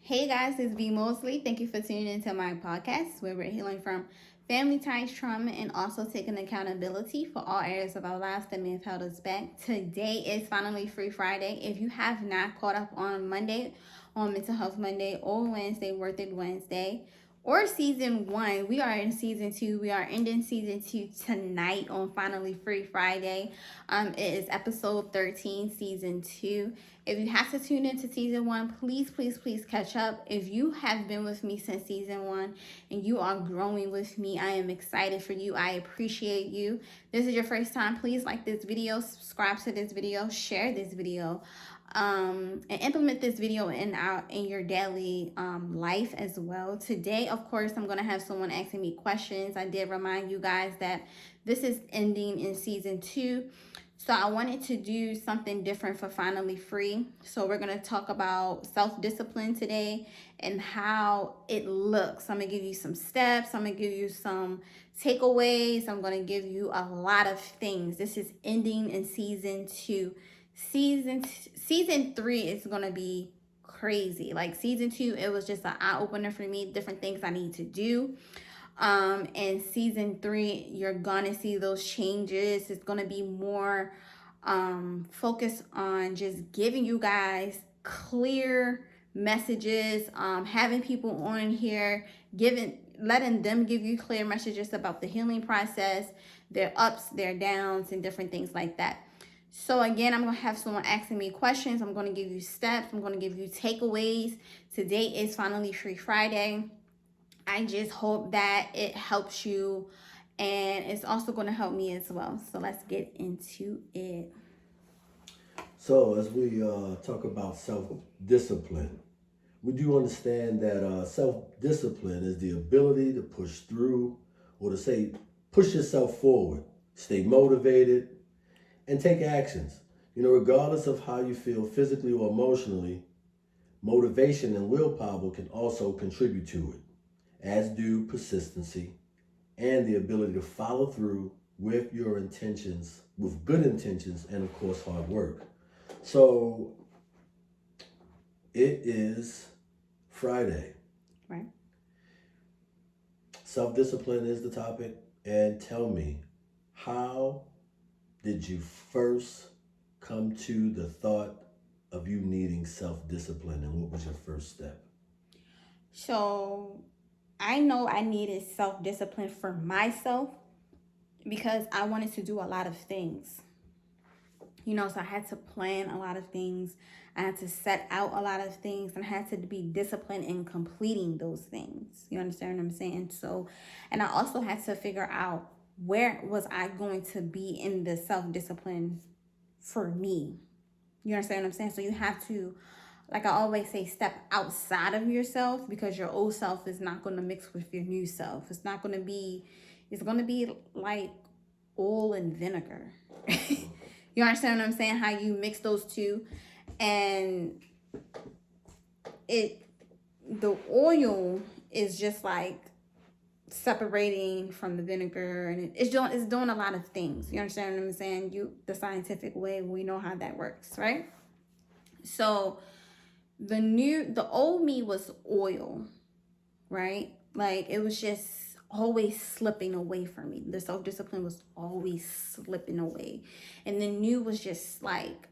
Hey guys, it's B Mosley. Thank you for tuning into my podcast where we're healing from family ties, trauma, and also taking accountability for all areas of our lives that may have held us back. Today is Finally Free Friday. If you have not caught up on Monday, on Mental Health Monday, or Wednesday, Worth It Wednesday, or season 1, we are in season 2. We are ending season 2 tonight on Finally Free Friday. It is episode 13, season 2. If you have to tune into season 1, please catch up. If you have been with me since season 1 and you are growing with me, I am excited for you. I appreciate you. This is your first time, please like this video, subscribe to this video, share this video, and implement this video in your daily life as well. Today, of course, I'm gonna have someone asking me questions. I did remind you guys that this is ending in season 2. So I wanted to do something different for Finally Free. So we're going to talk about self-discipline today and how it looks. I'm going to give you some steps. I'm going to give you some takeaways. I'm going to give you a lot of things. This is ending in season 2. Season 3 is going to be crazy. Like season 2, it was just an eye-opener for me, different things I need to do. And season 3, you're gonna see those changes. It's gonna be more focused on just giving you guys clear messages, having people on here, letting them give you clear messages about the healing process, their ups, their downs, and different things like that. So again, I'm going to have someone asking me questions. I'm going to give you steps. I'm going to give you takeaways. Today is Finally Free Friday. I just hope that it helps you, and it's also going to help me as well. So let's get into it. So as we talk about self-discipline, we do understand that self-discipline is the ability to push through, or to say, push yourself forward, stay motivated, and take actions. Regardless of how you feel physically or emotionally, motivation and willpower can also contribute to it, as do persistency and the ability to follow through with your intentions, with good intentions, and of course, hard work. So it is Friday. Right. Self-discipline is the topic. And tell me, how did you first come to the thought of you needing self-discipline, and what was your first step? So I know I needed self-discipline for myself because I wanted to do a lot of things. So I had to plan a lot of things. I had to set out a lot of things, and I had to be disciplined in completing those things. You understand what I'm saying? So, and I also had to figure out where was I going to be in the self-discipline for me. You understand what I'm saying? So you have to, like I always say, step outside of yourself, because your old self is not going to mix with your new self. It's going to be like oil and vinegar. You understand what I'm saying? How you mix those two, and the oil is just like separating from the vinegar, and it's doing a lot of things. You understand what I'm saying? The scientific way, we know how that works, right? So the old me was oil, right? Like it was just always slipping away from me. The self-discipline was always slipping away. And the new was just like,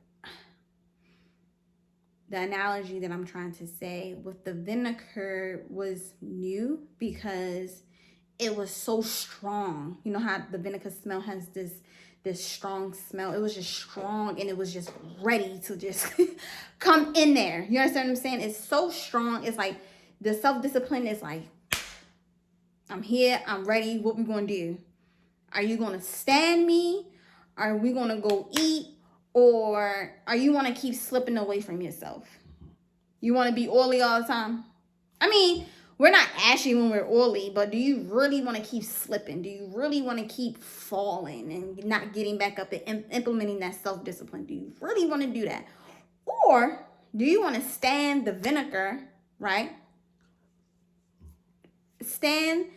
the analogy that I'm trying to say with the vinegar was new because it was so strong. You know how the vinegar smell has this strong smell. It was just strong, and it was just ready to just come in there. You understand what I'm saying? It's so strong. It's like the self-discipline is like, I'm here, I'm ready. What we gonna do? Are you gonna stand me? Are we gonna go eat? Or are you wanna keep slipping away from yourself? You wanna be oily all the time? I mean, we're not ashy when we're oily, but do you really want to keep slipping? Do you really want to keep falling and not getting back up and implementing that self-discipline? Do you really want to do that? Or do you want to stand the vinegar, right? Stand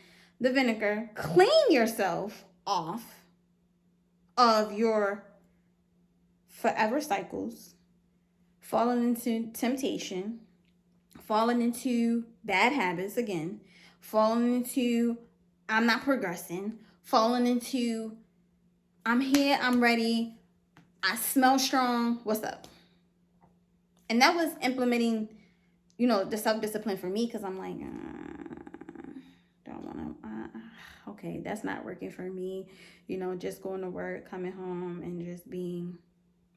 the vinegar, clean yourself off of your forever cycles, falling into temptation, falling into bad habits again, falling into I'm not progressing, falling into I'm here, I'm ready, I smell strong, what's up? And that was implementing, the self-discipline for me, because I'm like, don't want to, okay, that's not working for me. Just going to work, coming home, and just being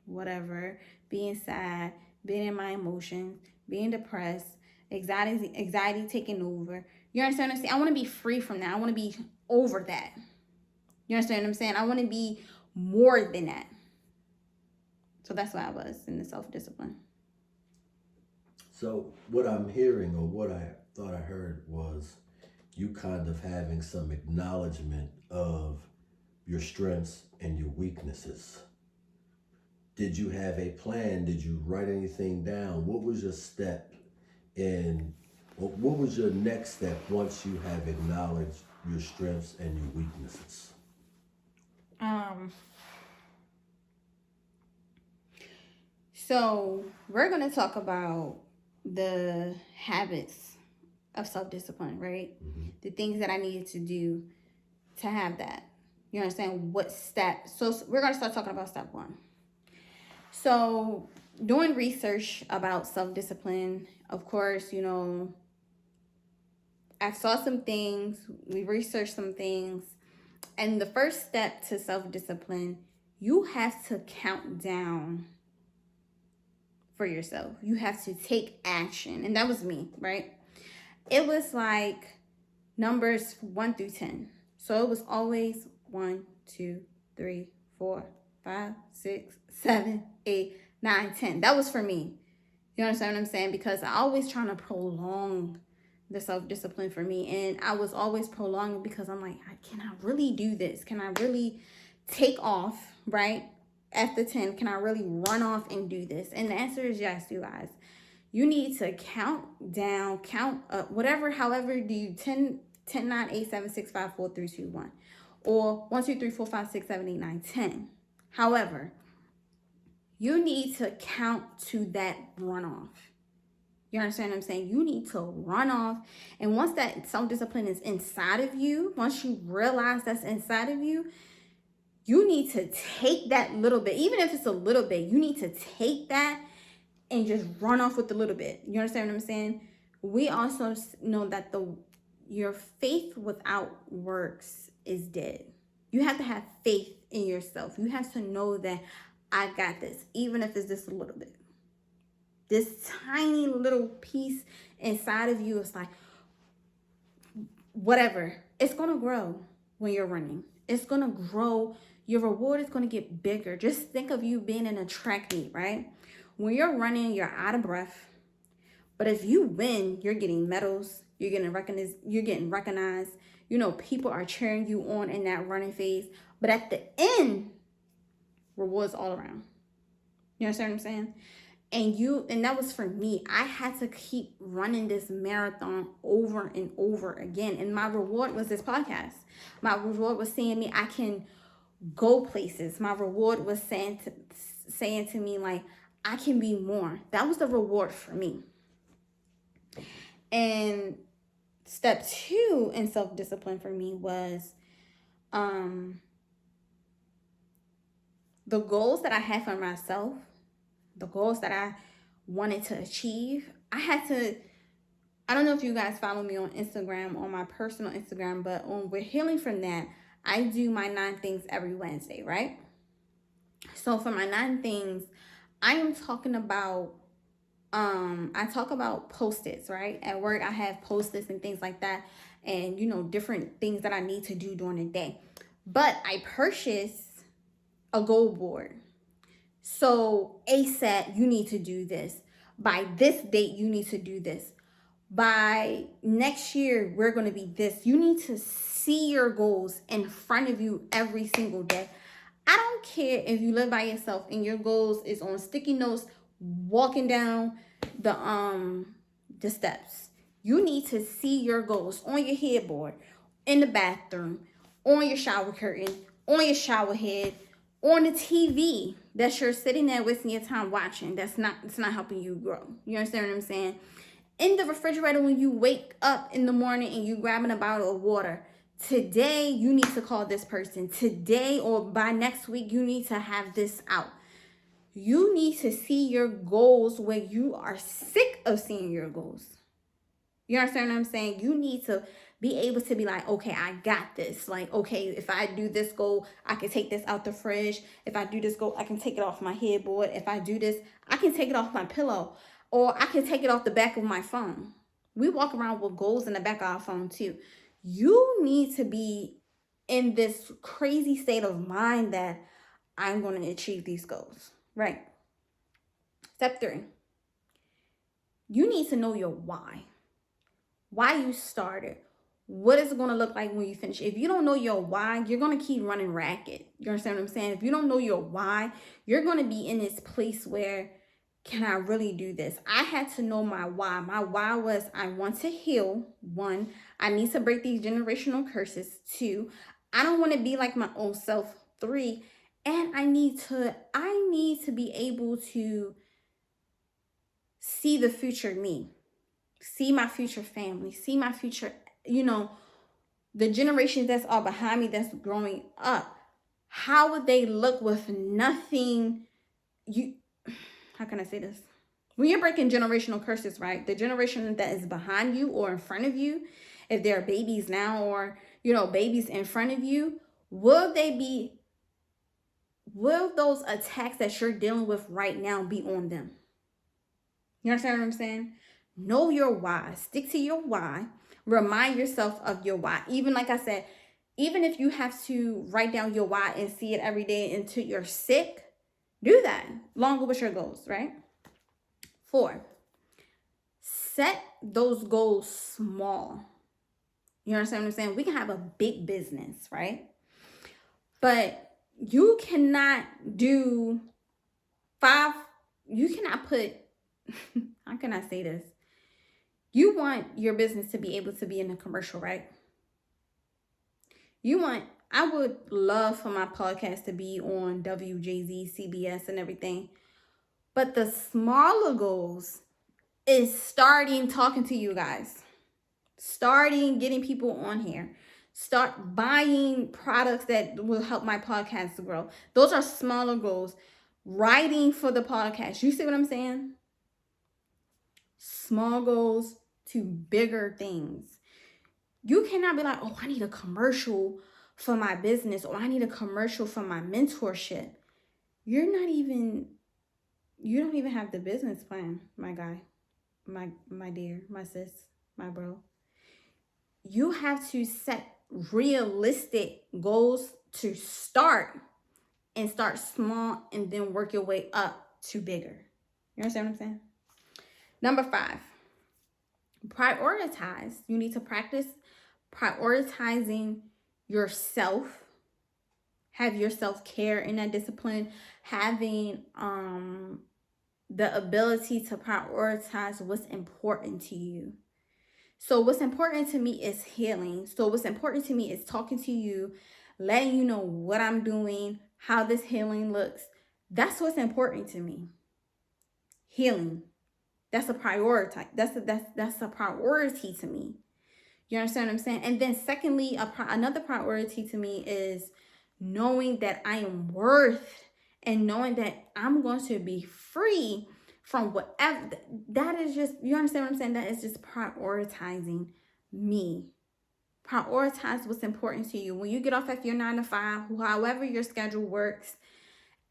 whatever, being sad, being in my emotions, being depressed, anxiety taking over. You understand what I'm saying? I want to be free from that. I want to be over that. You understand what I'm saying? I want to be more than that. So that's why I was in the self-discipline. So what I'm hearing, or what I thought I heard, was you kind of having some acknowledgement of your strengths and your weaknesses. Did you have a plan? Did you write anything down? What was your step in, or what was your next step once you have acknowledged your strengths and your weaknesses? So we're going to talk about the habits of self-discipline, right? Mm-hmm. The things that I needed to do to have that. You understand what step? So we're going to start talking about step one. So doing research about self-discipline, of course, I saw some things, we researched some things, and the first step to self-discipline, you have to count down for yourself. You have to take action. And that was me, right? It was like numbers 1 through 10. So it was always 1, 2, 3, 4, 5, 6, 7, 8, 9, 10. That was for me. You understand what I'm saying? Because I always trying to prolong the self-discipline for me. And I was always prolonging because I'm like, can I really do this? Can I really take off, right? After 10, can I really run off and do this? And the answer is yes, you guys. You need to count down, count up, whatever, however do you 10, 9, 8, 7, 6, 5, 4, 3, 2, 1. Or 1, 2, 3, 4, 5, 6, 7, 8, 9, 10. However, you need to count to that runoff. You understand what I'm saying? You need to run off. And once that self-discipline is inside of you, once you realize that's inside of you, you need to take that little bit, even if it's a little bit, you need to take that and just run off with a little bit. You understand what I'm saying? We also know that your faith without works is dead. You have to have faith in yourself. You have to know that I got this, even if it's just a little bit. This tiny little piece inside of you is like, whatever. It's going to grow when you're running. It's going to grow. Your reward is going to get bigger. Just think of you being in a track meet, right? When you're running, you're out of breath. But if you win, you're getting medals. You're getting recognized. People are cheering you on in that running phase. But at the end, rewards all around. You understand what I'm saying? And that was for me. I had to keep running this marathon over and over again. And my reward was this podcast. My reward was seeing me, I can go places. My reward was saying to me, like, I can be more. That was the reward for me. And step 2 in self-discipline for me was the goals that I had for myself, the goals that I wanted to achieve. I don't know if you guys follow me on Instagram, on my personal Instagram, but on We're Healing From That, I do my 9 things every Wednesday, right? So for my 9 things, I am talking about, I talk about Post-its, right? At work, I have Post-its and things like that, and, different things that I need to do during the day. But I purchased a goal board. So ASAP, you need to do this. By this date, you need to do this. By next year, we're going to be this. You need to see your goals in front of you every single day. I don't care if you live by yourself and your goals is on sticky notes, walking down the steps. You need to see your goals on your headboard, in the bathroom, on your shower curtain, on your shower head, on the TV that you're sitting there wasting your time watching. It's not helping you grow. You understand what I'm saying? in the refrigerator when you wake up in the morning and you grabbing a bottle of water. Today, you need to call this person. Today or by next week, you need to have this out. You need to see your goals where you are sick of seeing your goals. You understand what I'm saying? You need to be able to be like, okay, I got this. Like, okay, if I do this goal, I can take this out the fridge. If I do this goal, I can take it off my headboard. If I do this, I can take it off my pillow. Or I can take it off the back of my phone. We walk around with goals in the back of our phone too. You need to be in this crazy state of mind that I'm going to achieve these goals. Right. Step 3. You need to know your why. Why you started. What is it going to look like when you finish? If you don't know your why, you're going to keep running ragged. You understand what I'm saying? If you don't know your why, you're going to be in this place where, can I really do this? I had to know my why. My why was I want to heal. 1, I need to break these generational curses. 2, I don't want to be like my old self. 3, and I need to be able to see the future me. See my future family, see my future, the generations that's all behind me that's growing up. How would they look with nothing? How can I say this? When you're breaking generational curses, right? The generation that is behind you or in front of you, if they're babies now or, babies in front of you, will those attacks that you're dealing with right now be on them? You understand what I'm saying? Know your why. Stick to your why. Remind yourself of your why. Even like I said, even if you have to write down your why and see it every day until you're sick, do that. Along with your goals, right? 4, set those goals small. You understand what I'm saying? We can have a big business, right? But you cannot do 5, you cannot put, how can I say this? You want your business to be able to be in a commercial, right? I would love for my podcast to be on WJZ, CBS, and everything. But the smaller goals is starting talking to you guys. Starting getting people on here. Start buying products that will help my podcast to grow. Those are smaller goals. Writing for the podcast. You see what I'm saying? Small goals to bigger things. You cannot be like, oh, I need a commercial for my business, or I need a commercial for my mentorship. You don't even have the business plan, my guy, my dear, my sis, my bro. You have to set realistic goals to start, and start small and then work your way up to bigger. You understand what I'm saying? Number 5, prioritize. You need to practice prioritizing yourself. Have your self-care in that discipline. Having the ability to prioritize what's important to you. So what's important to me is healing. So what's important to me is talking to you, letting you know what I'm doing, how this healing looks. That's what's important to me. Healing. That's a priority. That's a priority to me. You understand what I'm saying? And then secondly, another priority to me is knowing that I am worth, and knowing that I'm going to be free from whatever. That is just, you understand what I'm saying? That is just prioritizing me. Prioritize what's important to you. When you get off at your 9 to 5, however your schedule works,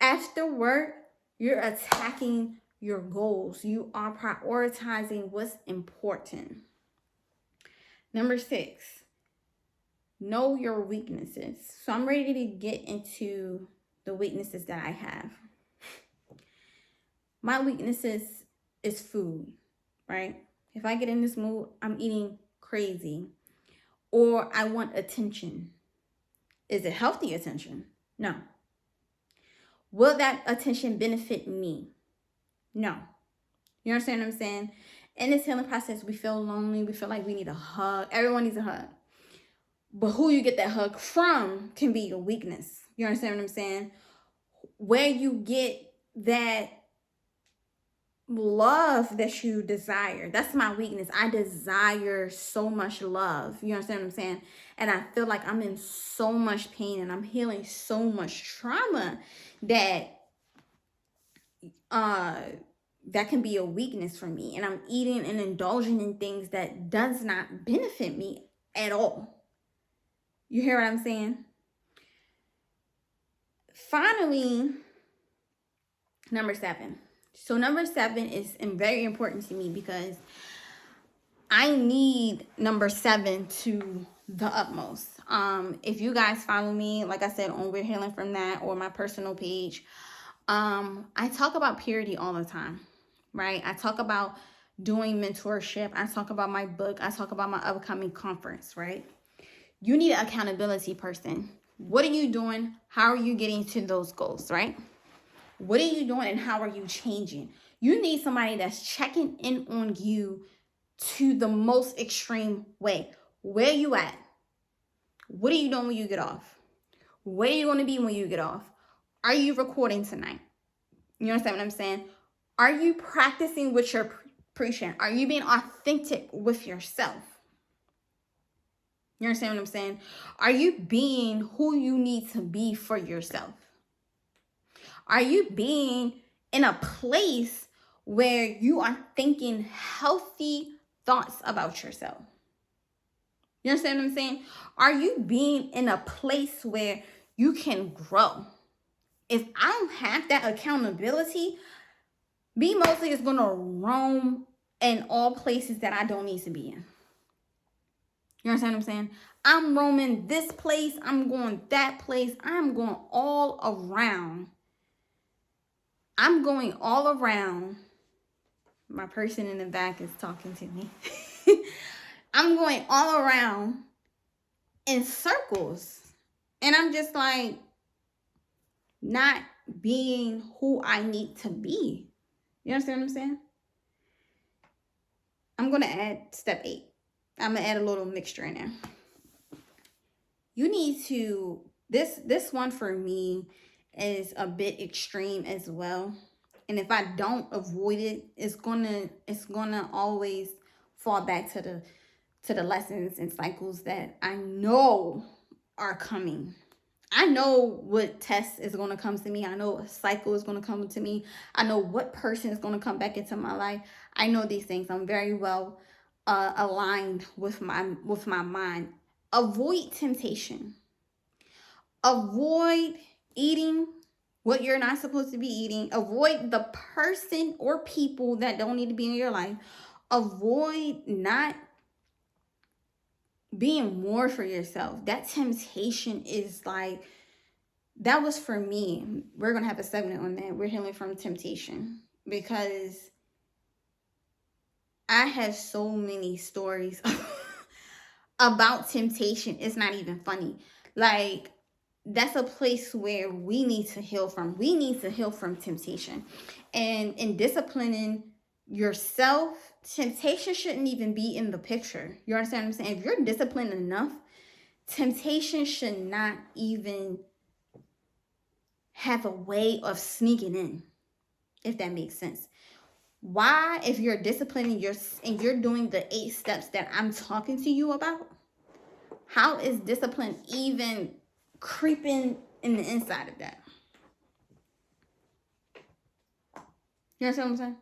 after work, you're attacking your goals. You are prioritizing what's important. Number 6, know your weaknesses. So I'm ready to get into the weaknesses that I have. My weaknesses is food, right? If I get in this mood, I'm eating crazy. Or I want attention. Is it healthy attention? No. Will that attention benefit me? No. You understand what I'm saying? In this healing process, we feel lonely. We feel like we need a hug. Everyone needs a hug. But who you get that hug from can be your weakness. You understand what I'm saying? Where you get that love that you desire. That's my weakness. I desire so much love. You understand what I'm saying? And I feel like I'm in so much pain and I'm healing so much trauma that uh that can be a weakness for me. And I'm eating and indulging in things that does not benefit me at all. You hear what I'm saying? Finally, number 7. So number 7 is very important to me because I need number 7 to the utmost. If you guys follow me, like I said, on We're Healing From That or my personal page, I talk about purity all the time, right? I talk about doing mentorship. I talk about my book. I talk about my upcoming conference, right? You need an accountability person. What are you doing? How are you getting to those goals, right? What are you doing and how are you changing? You need somebody that's checking in on you to the most extreme way. Where you at? What are you doing when you get off? Where are you going to be when you get off? Are you recording tonight? You understand what I'm saying? Are you practicing what you're preaching? Are you being authentic with yourself? You understand what I'm saying? Are you being who you need to be for yourself? Are you being in a place where you are thinking healthy thoughts about yourself? You understand what I'm saying? Are you being in a place where you can grow? If I don't have that accountability, B Mosley is going to roam in all places that I don't need to be in. You understand what I'm saying? I'm roaming this place. I'm going that place. I'm going all around. I'm going all around. My person in the back is talking to me. I'm going all around in circles. And I'm just like not being who I need to be. You understand what I'm saying? I'm going to add step 8. I'm going to add a little mixture in there. You need to, this one for me is a bit extreme as well. And if I don't avoid it, it's gonna always fall back to the lessons and cycles that I know are coming. I know what test is going to come to me. I know a cycle is going to come to me. I know what person is going to come back into my life. I know these things. I'm very well aligned with my mind. Avoid temptation. Avoid eating what you're not supposed to be eating. Avoid the person or people that don't need to be in your life. Avoid not being more for yourself. That temptation is like, that was for me. We're going to have a segment on that. We're healing from temptation because I have so many stories about temptation. It's not even funny. Like, that's a place where we need to heal from. We need to heal from temptation. And in disciplining yourself, temptation shouldn't even be in the picture. You understand what I'm saying? If you're disciplined enough, temptation should not even have a way of sneaking in, if that makes sense. Why, if you're disciplining and you're doing the 8 steps that I'm talking to you about, how is discipline even creeping in the inside of that? You understand what I'm saying?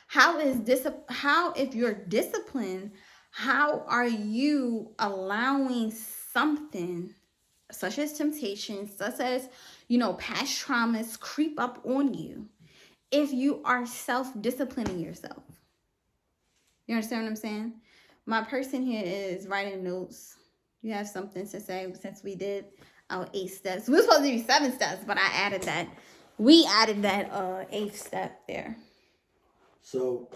How, if you're disciplined, how are you allowing something such as temptation, such as, past traumas creep up on you if you are self-disciplining yourself? You understand what I'm saying? My person here is writing notes. You have something to say since we did our 8 steps. We were supposed to do 7 steps, but I added that. We added that 8th step there. So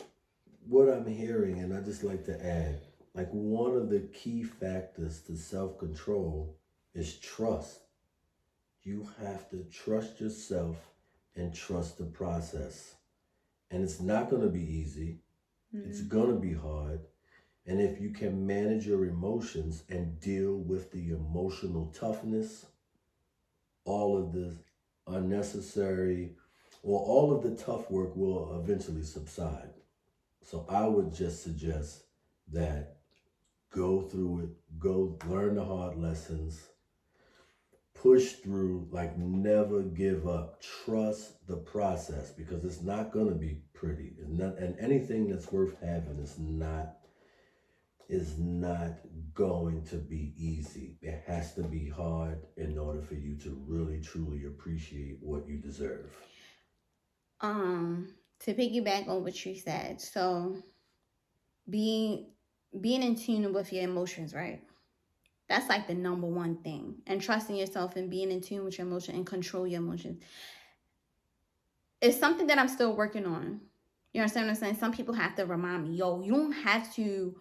what I'm hearing, and I just like to add, like one of the key factors to self-control is trust. You have to trust yourself and trust the process. And it's not going to be easy. Mm-hmm. It's going to be hard. And if you can manage your emotions and deal with the emotional toughness, all of the unnecessary or all of the tough work will eventually subside. So I would just suggest that go through it, go learn the hard lessons, push through, like never give up. Trust the process because it's not gonna be pretty. And anything that's worth having is not going to be easy. It has to be hard in order for you to really truly appreciate what you deserve. To piggyback on what you said, so being being in tune with your emotions, right? That's like the number one thing. And trusting yourself and being in tune with your emotion and control your emotions. It's something that I'm still working on. You understand what I'm saying? Some people have to remind me, yo, you don't have to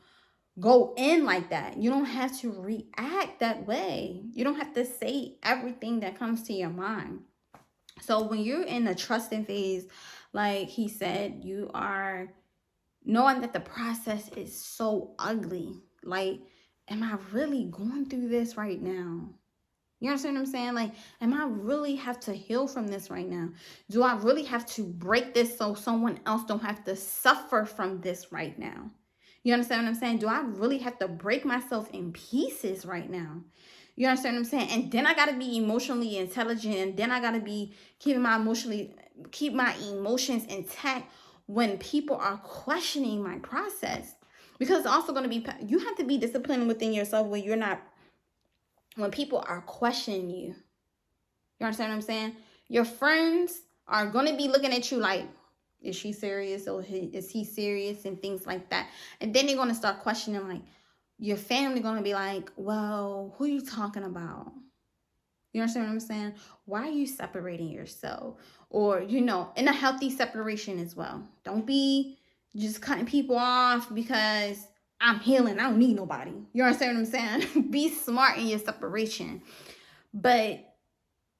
go in like that. You don't have to react that way. You don't have to say everything that comes to your mind. So when you're in the trusting phase, like he said, you are knowing that the process is so ugly. Like, am I really going through this right now? You understand what I'm saying? Like, am I really have to heal from this right now? Do I really have to break this so someone else don't have to suffer from this right now? You understand what I'm saying? Do I really have to break myself in pieces right now? You understand what I'm saying? And then I gotta be emotionally intelligent, and then I gotta be keep my emotions intact when people are questioning my process. Because it's also gonna be, you have to be disciplined within yourself when you're not, when people are questioning you. You understand what I'm saying? Your friends are going to be looking at you like, is she serious or is he serious, and things like that. And then they're going to start questioning, like, your family going to be like, well, who are you talking about? You understand what I'm saying? Why are you separating yourself? Or, in a healthy separation as well. Don't be just cutting people off because I'm healing. I don't need nobody. You understand what I'm saying? Be smart in your separation. But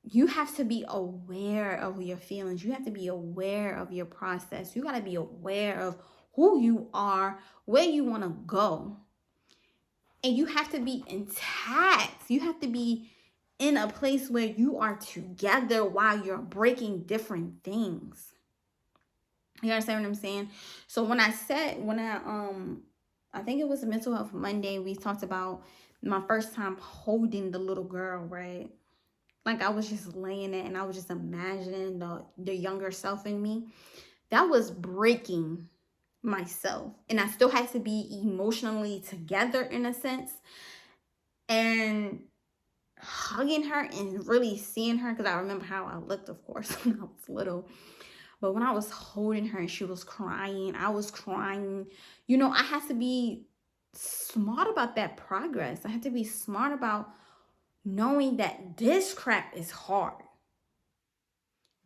you have to be aware of your feelings. You have to be aware of your process. You got to be aware of who you are, where you want to go. And you have to be intact. You have to be in a place where you are together while you're breaking different things. You understand what I'm saying? So I think it was Mental Health Monday, we talked about my first time holding the little girl, right? Like, I was just laying it and I was just imagining the younger self in me. That was breaking myself. And I still had to be emotionally together in a sense. And hugging her and really seeing her, because I remember how I looked, of course, when I was little. But when I was holding her and she was crying, I was crying. I had to be smart about that progress. I had to be smart about knowing that this crap is hard.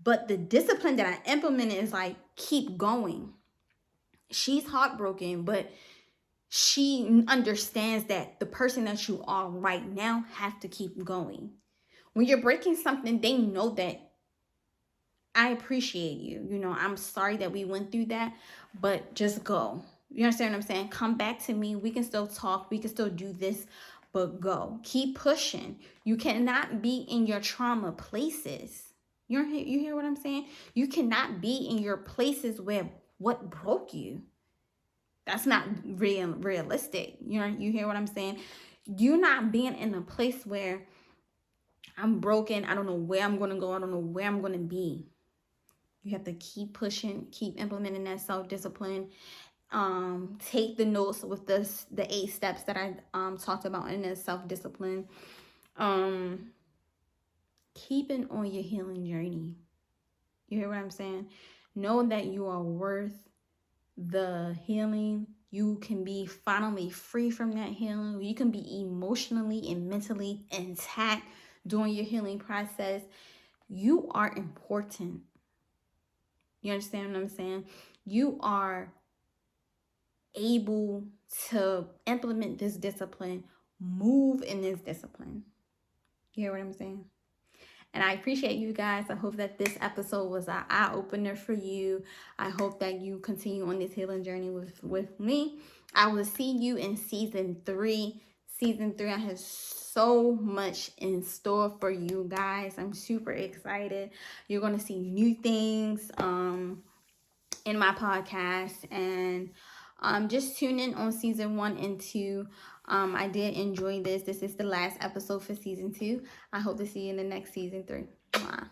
But the discipline that I implemented is like, keep going. She's heartbroken, but she understands that the person that you are right now have to keep going. When you're breaking something, they know that I appreciate you. I'm sorry that we went through that, but just go. You understand what I'm saying? Come back to me. We can still talk. We can still do this, but go. Keep pushing. You cannot be in your trauma places. You hear what I'm saying? You cannot be in your places where what broke you. That's not realistic. You hear what I'm saying? You're not being in a place where I'm broken. I don't know where I'm going to go. I don't know where I'm going to be. You have to keep pushing, keep implementing that self-discipline. Take the notes with the 8 steps that I talked about in the self-discipline. Keeping on your healing journey. You hear what I'm saying? Know that you are worth the healing. You can be finally free from that healing. You can be emotionally and mentally intact during your healing process. You are important. You understand what I'm saying? You are able to implement this discipline, move in this discipline. You hear what I'm saying? And I appreciate you guys. I hope that this episode was an eye-opener for you. I hope that you continue on this healing journey with me. I will see you in season 3. season 3. I have so much in store for you guys. I'm super excited. You're going to see new things in my podcast, and just tune in on season 1 and 2. I did enjoy this. This is the last episode for season 2. I hope to see you in the next season 3. Mwah.